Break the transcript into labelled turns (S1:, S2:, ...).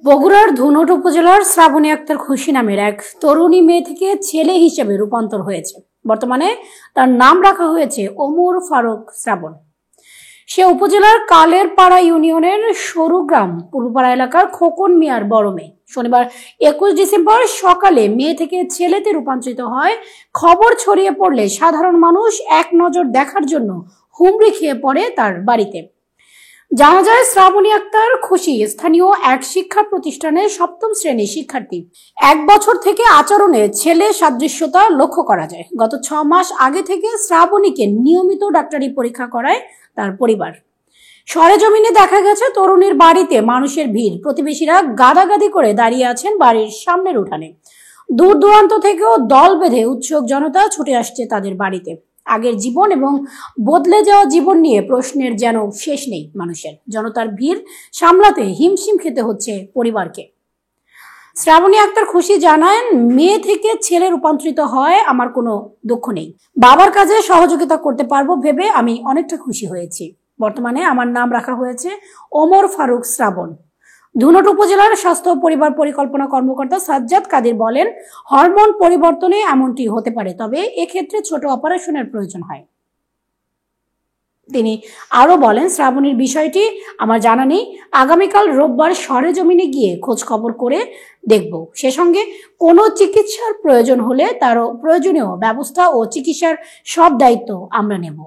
S1: বগুড়ার ধুনট উপজেলার শ্রাবণী আক্তার খুশি নামের এক তরুণী মেয়ে থেকে ছেলে হিসেবে রূপান্তর হয়েছে। বর্তমানে তার নাম রাখা হয়েছে ওমর ফারুক শ্রাবণ। সে উপজেলার কালের পাড়া ইউনিয়নের সরুগ্রাম পূর্বপাড়া এলাকার খোকন মিয়ার বড় মেয়ে। শনিবার 21 ডিসেম্বর সকালে মেয়ে থেকে ছেলেতে রূপান্তরিত হয়। খবর ছড়িয়ে পড়লে সাধারণ মানুষ এক নজর দেখার জন্য হুমড়ি খেয়ে পড়ে তার বাড়িতে। জানা যায়, শ্রাবণী আক্তার খুশি স্থানীয় এক শিক্ষা প্রতিষ্ঠানের 7ম শ্রেণীর শিক্ষার্থী। 1 বছর থেকে আচরণে ছেলে সাদৃশ্যতা লক্ষ্য করা যায়। গত 6 মাস আগে থেকে শ্রাবণীকে নিয়মিত ডাক্তারি পরীক্ষা করায় তার পরিবার। সরেজমিনে দেখা গেছে, তরুণীর বাড়িতে মানুষের ভিড়। প্রতিবেশীরা গাদাগাদি করে দাঁড়িয়ে আছেন বাড়ির সামনের উঠানে। দূর দূরান্ত থেকেও দল বেঁধে উৎসুক জনতা ছুটে আসছে তাদের বাড়িতে। আগের জীবন এবং বদলে যাওয়া জীবন নিয়ে প্রশ্নের যেন শেষ নেই মানুষের। জনতার ভিড় সামলাতে হিমশিম খেতে হচ্ছে পরিবারকে। শ্রাবণী আক্তার খুশি জানান, মেয়ে থেকে ছেলে রূপান্তরিত হয় আমার কোনো দুঃখ নেই। বাবার কাজে সহযোগিতা করতে পারবো ভেবে আমি অনেকটা খুশি হয়েছি। বর্তমানে আমার নাম রাখা হয়েছে ওমর ফারুক শ্রাবণ। ধুনট উপজেলার স্বাস্থ্য পরিবার পরিকল্পনা কর্মকর্তা সাজ্জাদ কাদির বলেন, হরমোন পরিবর্তনে এমনটি হতে পারে, তবে এক্ষেত্রে ছোট অপারেশনের প্রয়োজন হয়। তিনি আরো বলেন, শ্রাবণীর বিষয়টি আমার জানা নেই। আগামীকাল রোববার সরেজমিনে গিয়ে খোঁজ খবর করে দেখব। সে সঙ্গে কোনো চিকিৎসার প্রয়োজন হলে তারও প্রয়োজনীয় ব্যবস্থা ও চিকিৎসার সব দায়িত্ব আমরা নেব।